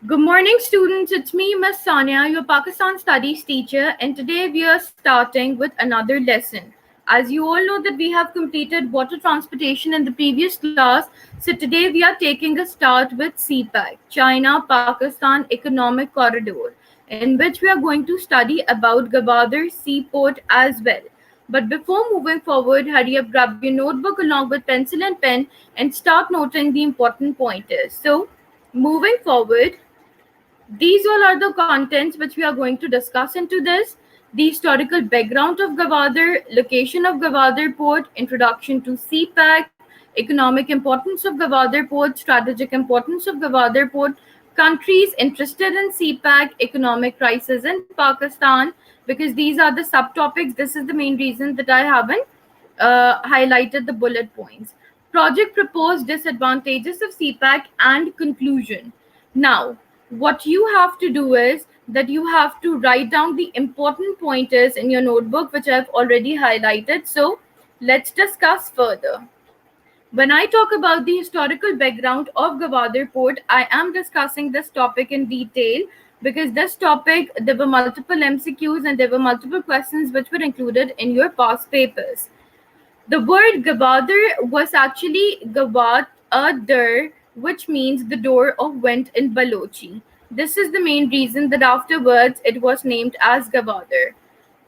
Good morning, students. It's me, Miss Sonia, your Pakistan Studies teacher, and today we are starting with another lesson. As you all know that we have completed water transportation in the previous class, so today we are taking a start with CPAC, China-Pakistan Economic Corridor, in which we are going to study about Gwadar Seaport as well. But before moving forward, hurry up, grab your notebook along with pencil and pen, and start noting the important pointers. So, moving forward, these all are the contents which we are going to discuss into this: the historical background of Gwadar, location of Gwadar Port, introduction to CPAC, economic importance of Gwadar Port, strategic importance of Gwadar Port, countries interested in CPAC, economic crisis in Pakistan, because these are the subtopics. This is the main reason that I haven't highlighted the bullet points. Project proposed disadvantages of CPAC and conclusion. Now, what you have to do is that you have to write down the important pointers in your notebook, which I've already highlighted. So, let's discuss further. When I talk about the historical background of Gwadar Port, I am discussing this topic in detail because this topic, there were multiple MCQs and there were multiple questions which were included in your past papers. The word Gwadar was actually Gwadar, which means the door of wind in Balochi. This is the main reason that afterwards it was named as Gwadar.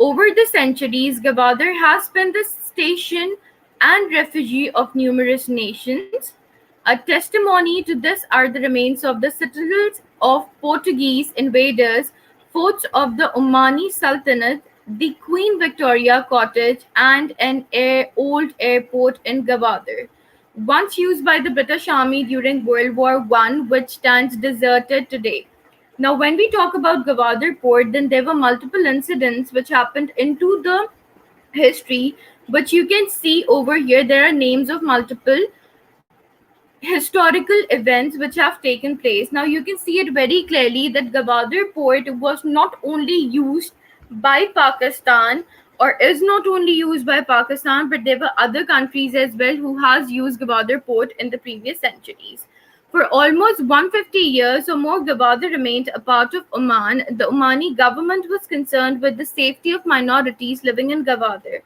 Over the centuries, Gwadar has been the station and refuge of numerous nations. A testimony to this are the remains of the citadels of Portuguese invaders, forts of the Omani Sultanate, the Queen Victoria Cottage, and an old airport in Gwadar, once used by the British Army during World War One, which stands deserted today. Now, when we talk about Gwadar Port, then there were multiple incidents which happened into the history, which you can see over here. There are names of multiple historical events which have taken place. Now you can see it very clearly that Gwadar port was not only used by Pakistan, or is not only used by Pakistan, but there were other countries as well who has used Gwadar port in the previous centuries. For almost 150 years or more, Gwadar remained a part of Oman. The Omani government was concerned with the safety of minorities living in Gwadar.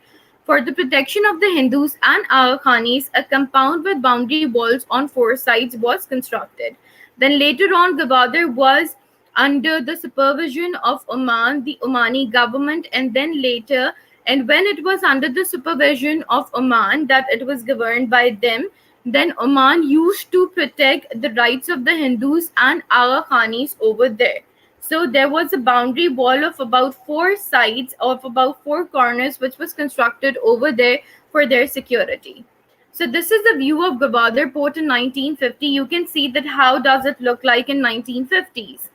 For the protection of the Hindus and Aga Khanis, a compound with boundary walls on four sides was constructed. Then later on, Gwadar was under the supervision of Oman, the Omani government, and then later, and when it was under the supervision of Oman, that it was governed by them, then Oman used to protect the rights of the Hindus and Aga Khanis over there. So there was a boundary wall of about four sides, of about four corners, which was constructed over there for their security. So this is the view of Gwadar Port in 1950. You can see that how does it look like in 1950s.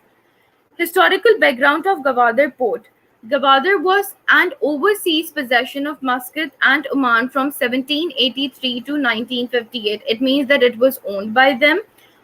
Historical background of Gwadar Port. Gwadar was an overseas possession of Muscat and Oman from 1783 to 1958. It means that it was owned by them.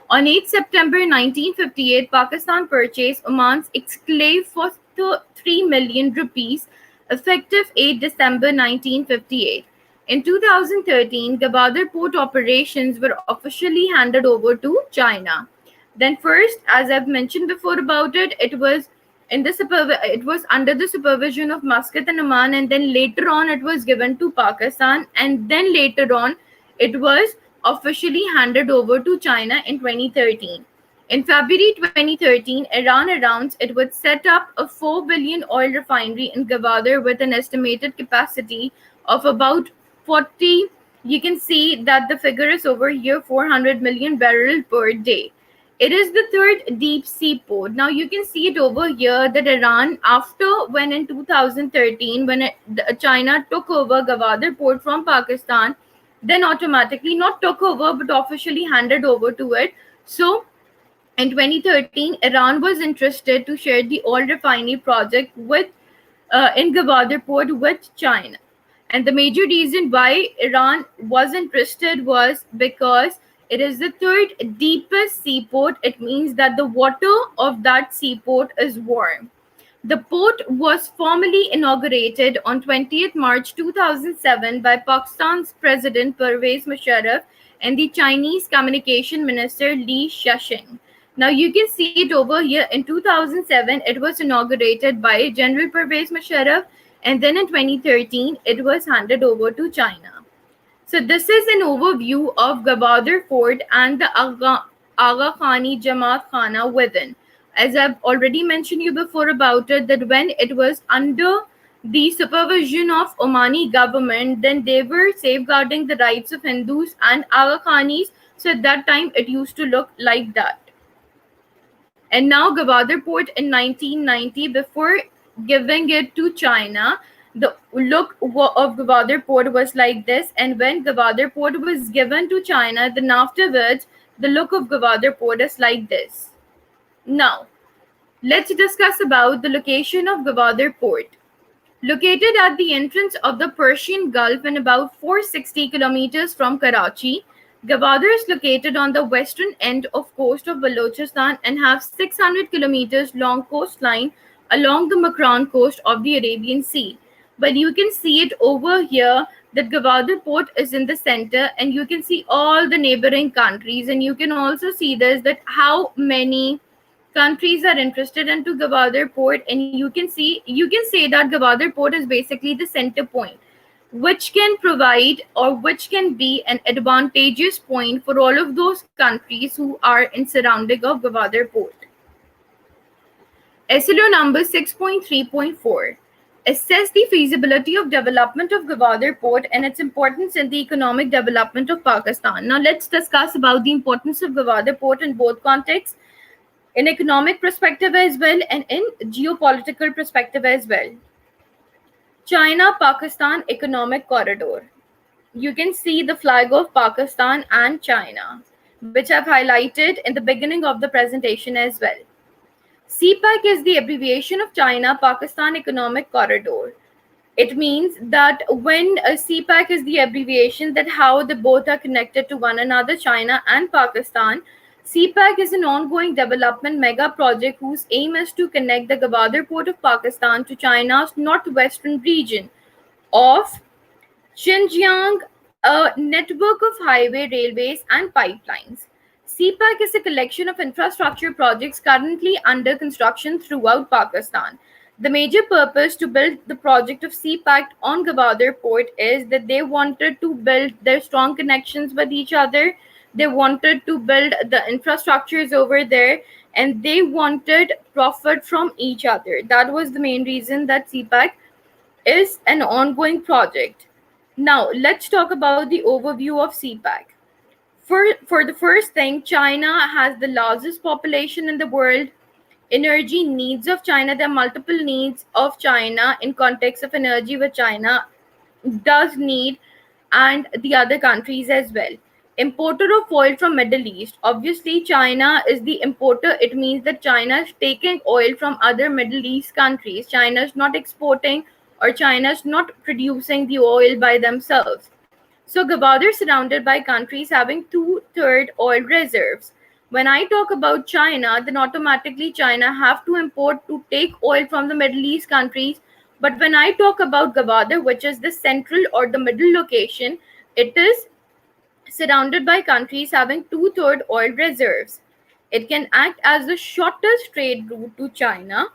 On 8 September 1958, Pakistan purchased Oman's exclave for 3 million rupees, effective 8 December 1958. In 2013, Gwadar port operations were officially handed over to China. Then first, as I've mentioned before about it, it was under the supervision of Muscat and Oman, and then later on it was given to Pakistan, and then later on it was officially handed over to China in 2013. In February 2013, Iran announced it would set up a 4 billion oil refinery in Gwadar with an estimated capacity of about 40. You can see that the figure is over here, 400 million barrel per day. It is the third deep sea port. Now you can see it over here that Iran, after when in 2013, when China took over Gwadar port from Pakistan, then automatically not took over but officially handed over to it. So in 2013, Iran was interested to share the oil refinery project with in Gwadar port with China. And the major reason why Iran was interested was because it is the third deepest seaport. It means that the water of that seaport is warm. The port was formally inaugurated on 20th March 2007 by Pakistan's President Pervez Musharraf and the Chinese Communication Minister Li Shashing. Now you can see it over here. In 2007, it was inaugurated by General Pervez Musharraf, and then in 2013, it was handed over to China. So this is an overview of Gwadar Fort and the Aga Khani Jamaat Khana within. As I've already mentioned you before about it, that when it was under the supervision of Omani government, then they were safeguarding the rights of Hindus and Aga Khanis. So at that time, it used to look like that. And now Gwadar Port in 1990, before giving it to China, the look of Gwadar Port was like this. And when Gwadar Port was given to China, then afterwards, the look of Gwadar Port is like this. Now, let's discuss about the location of Gwadar Port. Located at the entrance of the Persian Gulf and about 460 kilometers from Karachi, Gwadar is located on the western end of coast of Balochistan and have 600 kilometers long coastline along the Makran coast of the Arabian Sea. But you can see it over here that Gwadar port is in the center, and you can see all the neighboring countries, and you can also see this, that how many countries are interested into Gwadar port, and you can say that Gwadar port is basically the center point, which can provide or which can be an advantageous point for all of those countries who are in surrounding of Gwadar port. SLO number 6.3.4. Assess the feasibility of development of Gwadar port and its importance in the economic development of Pakistan. Now let's discuss about the importance of Gwadar port in both contexts, in economic perspective as well and in geopolitical perspective as well. China-Pakistan Economic Corridor. You can see the flag of Pakistan and China, which I've highlighted in the beginning of the presentation as well. CPEC is the abbreviation of China-Pakistan Economic Corridor. It means that when a CPEC is the abbreviation, that how they both are connected to one another, China and Pakistan. CPEC is an ongoing development mega project whose aim is to connect the Gwadar port of Pakistan to China's northwestern region of Xinjiang, a network of highway, railways, and pipelines. CPEC is a collection of infrastructure projects currently under construction throughout Pakistan. The major purpose to build the project of CPEC on Gwadar port is that they wanted to build their strong connections with each other. They wanted to build the infrastructures over there, and they wanted profit from each other. That was the main reason that CPEC is an ongoing project. Now, let's talk about the overview of CPEC. For the first thing, China has the largest population in the world. Energy needs of China, there are multiple needs of China in context of energy, which China does need, and the other countries as well. Importer of oil from Middle East. Obviously, China is the importer. It means that China is taking oil from other Middle East countries. China is not exporting, or China is not producing the oil by themselves. So Gwadar is surrounded by countries having 2/3 oil reserves. When I talk about China, then automatically China have to import to take oil from the Middle East countries. But when I talk about Gwadar, which is the central or the middle location, it is surrounded by countries having 2/3 oil reserves. It can act as the shortest trade route to China.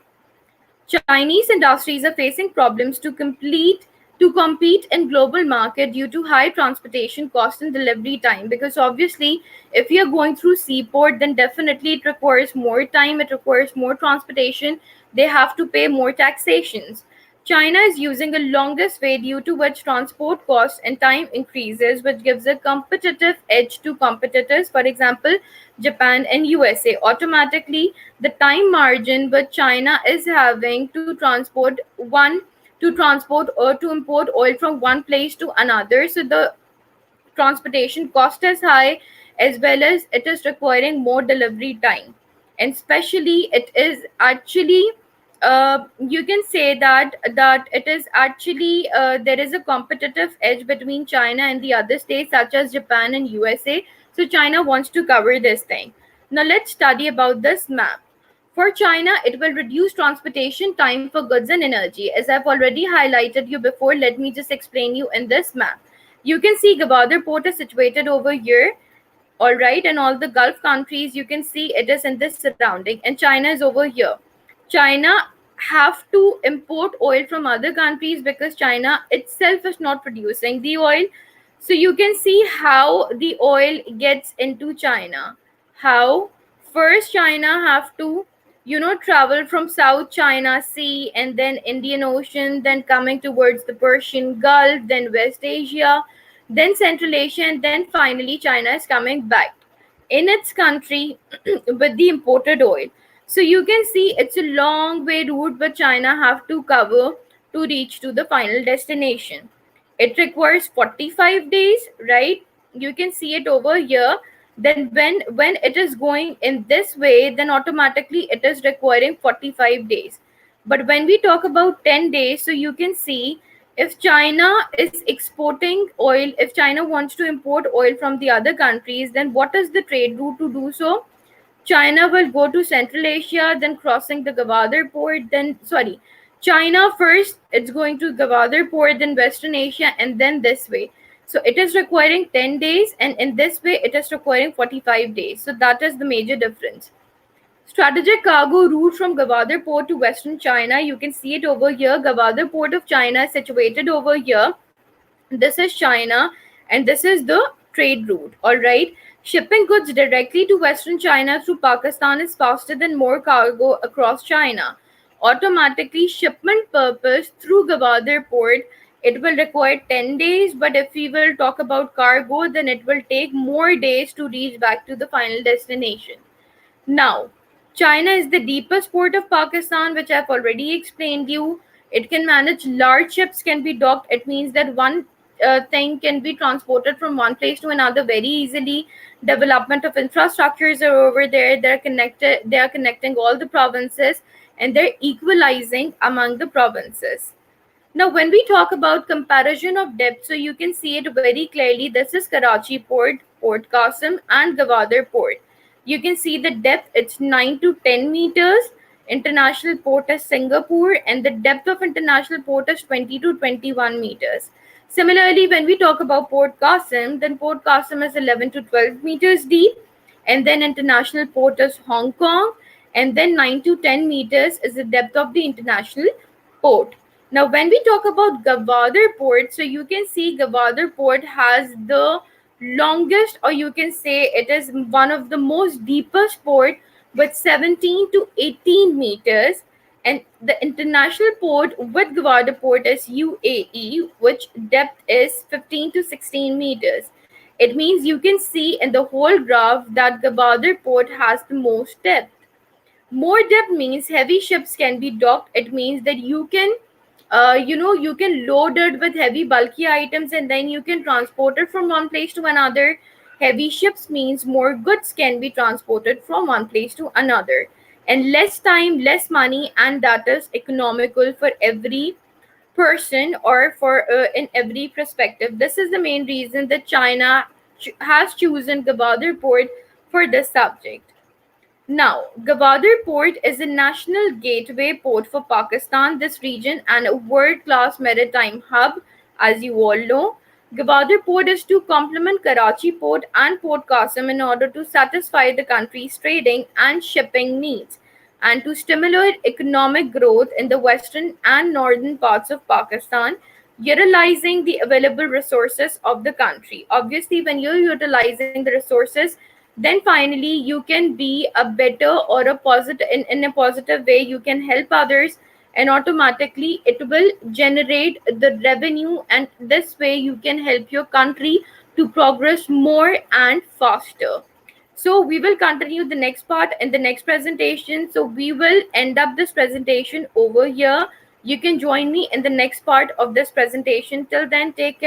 Chinese industries are facing problems to compete in global market due to high transportation cost and delivery time, because obviously if you're going through seaport, then definitely it requires more time, it requires more transportation, they have to pay more taxations. China is using a longest way, due to which transport costs and time increases, which gives a competitive edge to competitors, for example Japan and USA. Automatically the time margin which China is having to transport or to import oil from one place to another, so the transportation cost is high, as well as it is requiring more delivery time. And especially it is actually you can say that it is actually there is a competitive edge between China and the other states such as Japan and USA. So China wants to cover this thing. Now let's study about this map. For China, it will reduce transportation time for goods and energy. As I've already highlighted you before, let me just explain you in this map. You can see Gwadar port is situated over here. all right, and all the Gulf countries, you can see it is in this surrounding, and China is over here. China have to import oil from other countries because China itself is not producing the oil. So you can see how the oil gets into China. How first China have to, travel from South China Sea and then Indian Ocean, then coming towards the Persian Gulf, then West Asia, then Central Asia, and then finally China is coming back in its country with the imported oil. So you can see it's a long way route but China have to cover to reach to the final destination. It requires 45 days, right? You can see it over here. Then when it is going in this way, then automatically it is requiring 45 days. But when we talk about 10 days, so you can see if China is exporting oil, if China wants to import oil from the other countries, then what is the trade route to do so? China will go to Central Asia, then crossing the Gwadar port, China first, it's going to Gwadar port, then Western Asia, and then this way. So it is requiring 10 days, and in this way, it is requiring 45 days. So that is the major difference. Strategic cargo route from Gwadar port to Western China, you can see it over here. Gwadar port of China is situated over here. This is China, and this is the trade route. All right. Shipping goods directly to Western China through Pakistan is faster than more cargo across China. Automatically, shipment purpose through Gwadar port, it will require 10 days, but if we will talk about cargo, then it will take more days to reach back to the final destination. Now, China is the deepest port of Pakistan, which I've already explained you. It can manage large ships can be docked. It means that one thing can be transported from one place to another very easily. Development of infrastructures are over there. They're connected. They are connecting all the provinces, and they're equalizing among the provinces. Now, when we talk about comparison of depth, so you can see it very clearly. This is Karachi Port, Port Qasim, and Gwadar Port. You can see the depth, it's 9 to 10 meters. International port is Singapore, and the depth of international port is 20 to 21 meters. Similarly, when we talk about Port Qasim, then Port Qasim is 11 to 12 meters deep, and then international port is Hong Kong, and then 9 to 10 meters is the depth of the international port. Now, when we talk about Gwadar port, so you can see Gwadar port has the longest, or you can say it is one of the most deepest port with 17 to 18 meters, and the international port with Gwadar port is UAE, which depth is 15 to 16 meters. It means you can see in the whole graph that Gwadar port has the most depth. More depth means heavy ships can be docked. It means that you can you can load it with heavy bulky items and then you can transport it from one place to another. Heavy ships means more goods can be transported from one place to another, and less time, less money, and that is economical for every person, or for in every perspective. This is the main reason that China has chosen Gwadar port for this subject. Now, Gwadar Port is a national gateway port for Pakistan, this region, and a world-class maritime hub, as you all know. Gwadar Port is to complement Karachi Port and Port Qasim in order to satisfy the country's trading and shipping needs, and to stimulate economic growth in the western and northern parts of Pakistan, utilizing the available resources of the country. Obviously, when you're utilizing the resources, then finally you can be a better or a positive in a positive way, you can help others, and automatically it will generate the revenue, and this way you can help your country to progress more and faster. So we will continue the next part in the next presentation. So we will end up this presentation over here. You can join me in the next part of this presentation. Till then, take care.